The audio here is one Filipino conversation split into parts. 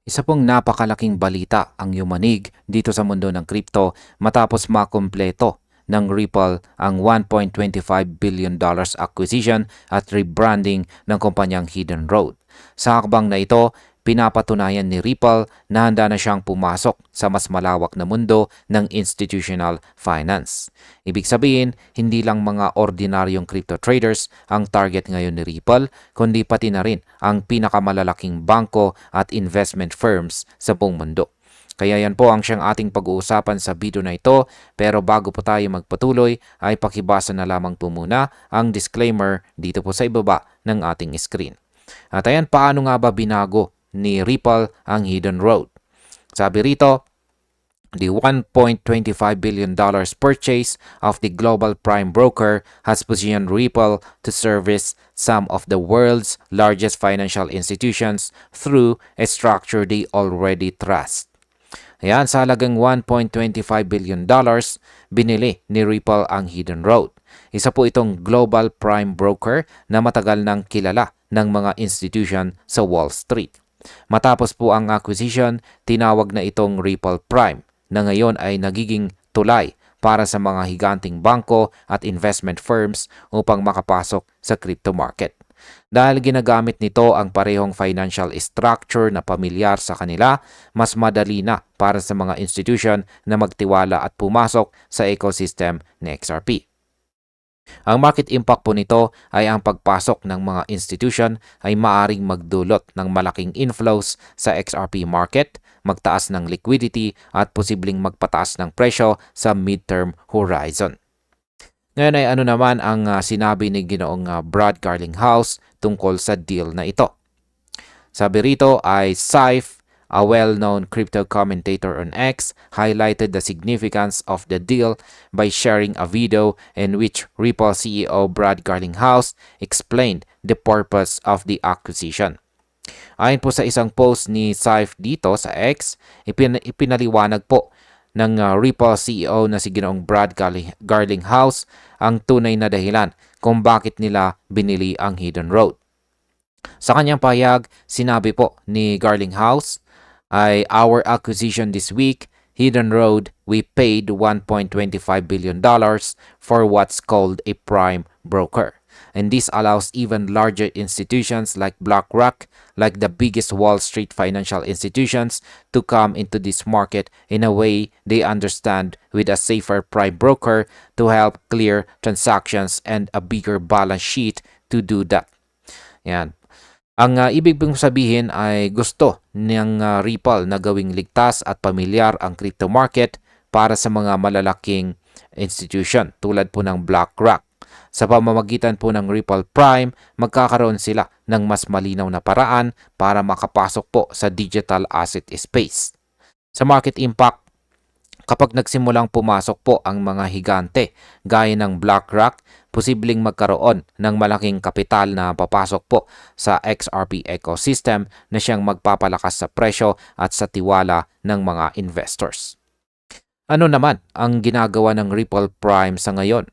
Isa pong napakalaking balita ang yumanig dito sa mundo ng crypto matapos makumpleto ng Ripple ang $1.25 billion acquisition at rebranding ng kumpanyang Hidden Road. Sa hakbang na ito, pinapatunayan ni Ripple na handa na siyang pumasok sa mas malawak na mundo ng institutional finance. Ibig sabihin, hindi lang mga ordinaryong crypto traders ang target ngayon ni Ripple, kundi pati na rin ang pinakamalalaking bangko at investment firms sa buong mundo. Kaya yan po ang siyang ating pag-uusapan sa video na ito, pero bago po tayo magpatuloy ay pakibasa na lamang po muna ang disclaimer dito po sa ibaba ng ating screen. At ayan, paano nga ba binago ni Ripple ang Hidden Road? Sabi rito, the $1.25 billion purchase of the global prime broker has positioned Ripple to service some of the world's largest financial institutions through a structure they already trust. Ayan, sa halagang $1.25 billion, binili ni Ripple ang Hidden Road. Isa po itong global prime broker na matagal nang kilala ng mga institution sa Wall Street. Matapos po ang acquisition, tinawag na itong Ripple Prime na ngayon ay nagiging tulay para sa mga higanting bangko at investment firms upang makapasok sa crypto market. Dahil ginagamit nito ang parehong financial structure na pamilyar sa kanila, mas madali na para sa mga institution na magtiwala at pumasok sa ecosystem ni XRP. Ang market impact po nito ay ang pagpasok ng mga institution ay maaring magdulot ng malaking inflows sa XRP market, magtaas ng liquidity at posibleng magpataas ng presyo sa midterm horizon. Ngayon ay ano naman ang sinabi ni Ginoong Brad Garlinghouse tungkol sa deal na ito. Sabi rito ay Saif, a well-known crypto commentator on X, highlighted the significance of the deal by sharing a video in which Ripple CEO Brad Garlinghouse explained the purpose of the acquisition. Ayon po sa isang post ni Saif dito sa X, ipinaliwanag po ng Ripple CEO na si Ginoong Brad Garlinghouse ang tunay na dahilan kung bakit nila binili ang Hidden Road. Sa kanyang pahayag, sinabi po ni Garlinghouse ay our acquisition this week, Hidden Road, we paid $1.25 billion for what's called a prime broker. And this allows even larger institutions like BlackRock, like the biggest Wall Street financial institutions, to come into this market in a way they understand, with a safer prime broker to help clear transactions and a bigger balance sheet to do that. Yan. Ang ibig pong sabihin ay gusto ng Ripple na gawing ligtas at pamilyar ang crypto market para sa mga malalaking institution tulad po ng BlackRock. Sa pamamagitan po ng Ripple Prime, magkakaroon sila ng mas malinaw na paraan para makapasok po sa digital asset space. Sa market impact, kapag nagsimulang pumasok po ang mga higante gaya ng BlackRock, posibleng magkaroon ng malaking kapital na papasok po sa XRP ecosystem na siyang magpapalakas sa presyo at sa tiwala ng mga investors. Ano naman ang ginagawa ng Ripple Prime sa ngayon?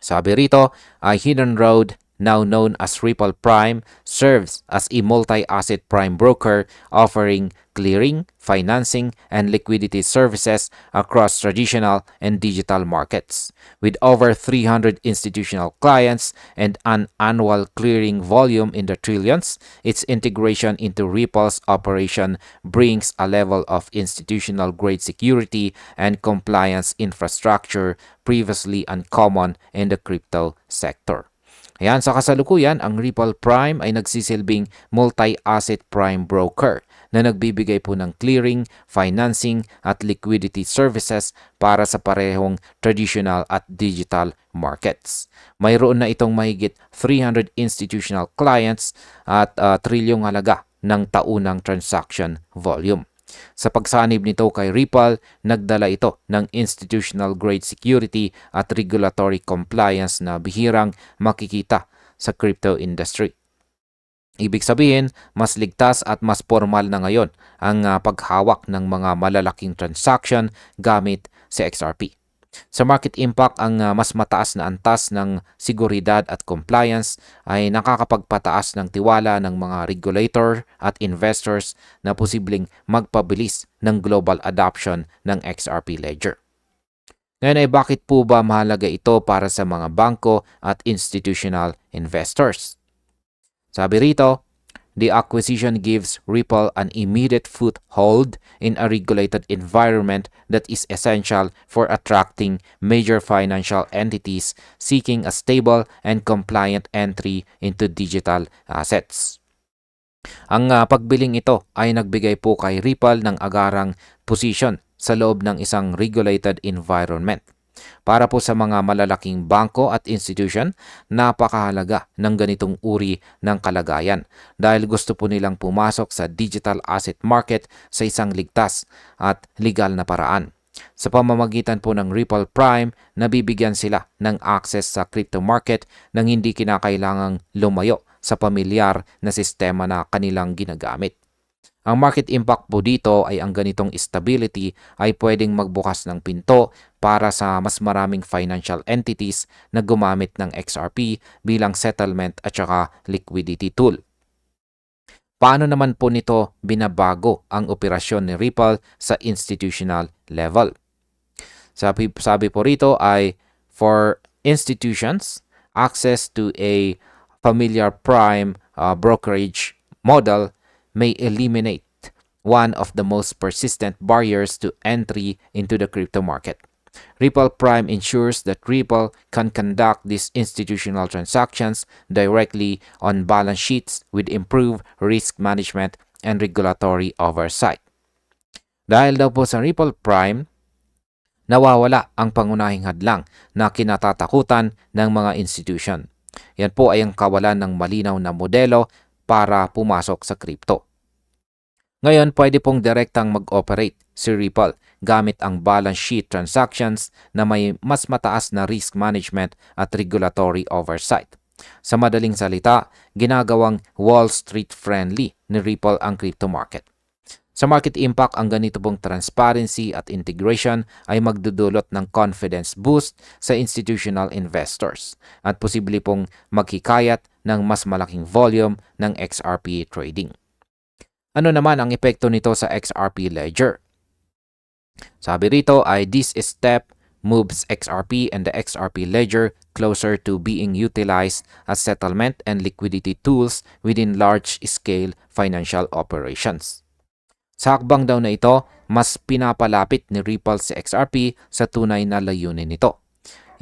Sabi rito, ay Hidden Road, now known as Ripple Prime, serves as a multi-asset prime broker offering clearing, financing, and liquidity services across traditional and digital markets. With over 300 institutional clients and an annual clearing volume in the trillions, its integration into Ripple's operation brings a level of institutional-grade security and compliance infrastructure previously uncommon in the crypto sector. Ayan, sa kasalukuyan, ang Ripple Prime ay nagsisilbing multi-asset prime broker na nagbibigay po ng clearing, financing at liquidity services para sa parehong traditional at digital markets. Mayroon na itong mahigit 300 institutional clients at trilyong halaga ng taunang transaction volume. Sa pagsanib nito kay Ripple, nagdala ito ng institutional-grade security at regulatory compliance na bihirang makikita sa crypto industry. Ibig sabihin, mas ligtas at mas formal na ngayon ang paghawak ng mga malalaking transaction gamit sa XRP. Sa market impact, ang mas mataas na antas ng seguridad at compliance ay nakakapagpataas ng tiwala ng mga regulator at investors na posibleng magpabilis ng global adoption ng XRP Ledger. Ngayon ay bakit po ba mahalaga ito para sa mga bangko at institutional investors? Sabi rito, the acquisition gives Ripple an immediate foothold in a regulated environment that is essential for attracting major financial entities seeking a stable and compliant entry into digital assets. Ang pagbiling ito ay nagbigay po kay Ripple ng agarang posisyon sa loob ng isang regulated environment. Para po sa mga malalaking bangko at institution, napakahalaga ng ganitong uri ng kalagayan dahil gusto po nilang pumasok sa digital asset market sa isang ligtas at legal na paraan. Sa pamamagitan po ng Ripple Prime, nabibigyan sila ng access sa crypto market nang hindi kinakailangang lumayo sa pamilyar na sistema na kanilang ginagamit. Ang market impact po dito ay ang ganitong stability ay pwedeng magbukas ng pinto para sa mas maraming financial entities na gumamit ng XRP bilang settlement at saka liquidity tool. Paano naman po nito binabago ang operasyon ni Ripple sa institutional level? Sabi po rito ay for institutions, access to a familiar prime brokerage model may eliminate one of the most persistent barriers to entry into the crypto market. Ripple Prime ensures that Ripple can conduct these institutional transactions directly on balance sheets with improved risk management and regulatory oversight. Dahil daw po sa Ripple Prime, nawawala ang pangunahing hadlang na kinatatakutan ng mga institution. Yan po ay ang kawalan ng malinaw na modelo para pumasok sa crypto. Ngayon, pwede pong direktang mag-operate si Ripple gamit ang balance sheet transactions na may mas mataas na risk management at regulatory oversight. Sa madaling salita, ginagawang Wall Street friendly ni Ripple ang crypto market. Sa market impact, ang ganito pong transparency at integration ay magdudulot ng confidence boost sa institutional investors at posible pong maghikayat ng mas malaking volume ng XRP trading. Ano naman ang epekto nito sa XRP Ledger? Sabi rito ay this step moves XRP and the XRP Ledger closer to being utilized as settlement and liquidity tools within large-scale financial operations. Sa hakbang daw na ito, mas pinapalapit ni Ripple si XRP sa tunay na layunin nito.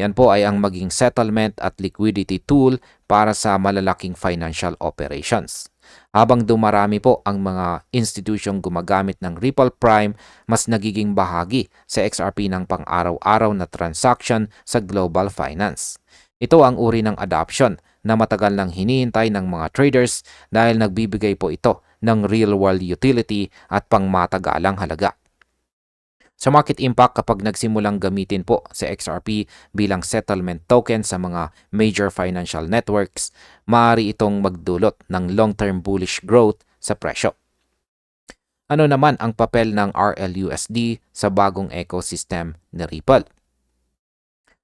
Yan po ay ang maging settlement at liquidity tool para sa malalaking financial operations. Habang dumarami po ang mga institusyong gumagamit ng Ripple Prime, mas nagiging bahagi sa XRP ng pang-araw-araw na transaction sa global finance. Ito ang uri ng adoption na matagal nang hinihintay ng mga traders dahil nagbibigay po ito ng real-world utility at pangmatagalang halaga. Sa market impact, kapag nagsimulang gamitin po sa XRP bilang settlement token sa mga major financial networks, maaari itong magdulot ng long-term bullish growth sa presyo. Ano naman ang papel ng RLUSD sa bagong ecosystem ni Ripple?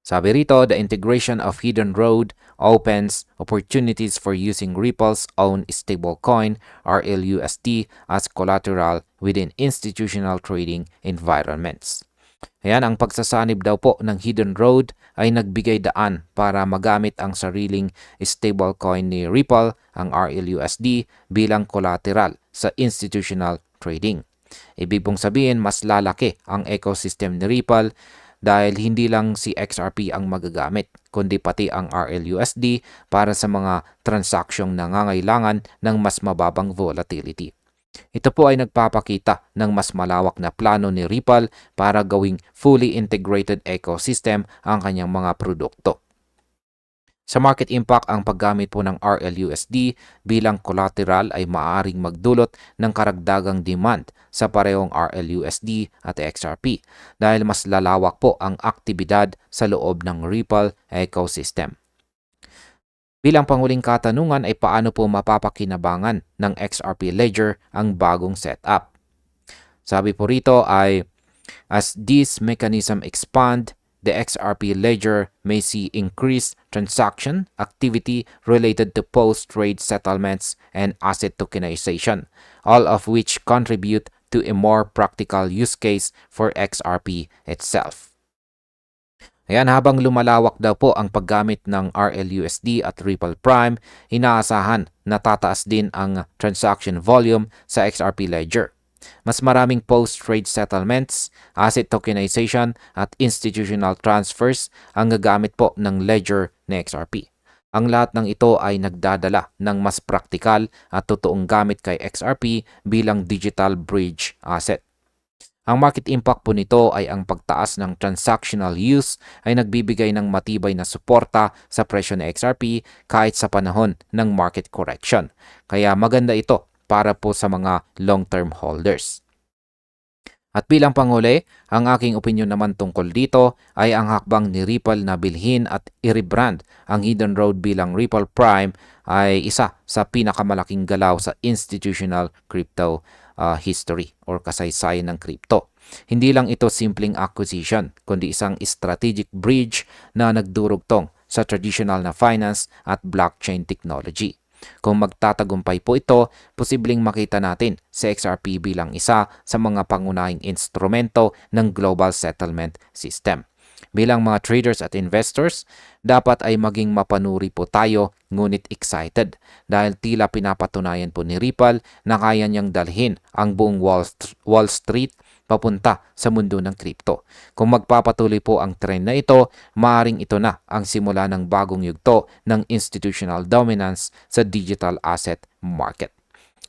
Sabi rito, the integration of Hidden Road opens opportunities for using Ripple's own stablecoin, RLUSD, as collateral within institutional trading environments. Ayan, ang pagsasanib daw po ng Hidden Road ay nagbigay daan para magamit ang sariling stablecoin ni Ripple, ang RLUSD, bilang collateral sa institutional trading. Ibig pong sabihin, mas lalaki ang ecosystem ni Ripple dahil hindi lang si XRP ang magagamit, kundi pati ang RLUSD para sa mga transaksyong nangangailangan ng mas mababang volatility. Ito po ay nagpapakita ng mas malawak na plano ni Ripple para gawing fully integrated ecosystem ang kanyang mga produkto. Sa market impact, ang paggamit po ng RLUSD bilang collateral ay maaaring magdulot ng karagdagang demand sa parehong RLUSD at XRP dahil mas lalawak po ang aktibidad sa loob ng Ripple ecosystem. Bilang panguling katanungan ay paano po mapapakinabangan ng XRP Ledger ang bagong setup? Sabi po rito ay, as this mechanism expand, the XRP ledger may see increased transaction activity related to post-trade settlements and asset tokenization, all of which contribute to a more practical use case for XRP itself. Ayan, habang lumalawak daw po ang paggamit ng RLUSD at Ripple Prime, inaasahan na tataas din ang transaction volume sa XRP ledger. Mas maraming post-trade settlements, asset tokenization at institutional transfers ang gagamit po ng ledger na XRP. Ang lahat ng ito ay nagdadala ng mas praktikal at totoong gamit kay XRP bilang digital bridge asset. Ang market impact po nito ay ang pagtaas ng transactional use ay nagbibigay ng matibay na suporta sa presyo ng XRP kahit sa panahon ng market correction. Kaya maganda ito para po sa mga long-term holders. At bilang panghuli, ang aking opinion naman tungkol dito ay ang hakbang ni Ripple na bilhin at i-rebrand ang Hidden Road bilang Ripple Prime ay isa sa pinakamalaking galaw sa institutional crypto history or kasaysayan ng crypto. Hindi lang ito simpleng acquisition, kundi isang strategic bridge na nagdurugtong sa traditional na finance at blockchain technology. Kung magtatagumpay po ito, posibleng makita natin si XRP bilang isa sa mga pangunahing instrumento ng global settlement system. Bilang mga traders at investors, dapat ay maging mapanuri po tayo ngunit excited dahil tila pinapatunayan po ni Ripple na kaya niyang dalhin ang buong Wall Street papunta sa mundo ng crypto. Kung magpapatuloy po ang trend na ito, maaaring ito na ang simula ng bagong yugto ng institutional dominance sa digital asset market.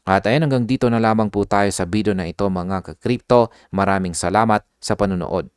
At ayan, hanggang dito na lamang po tayo sa video na ito mga ka-crypto. Maraming salamat sa panunood.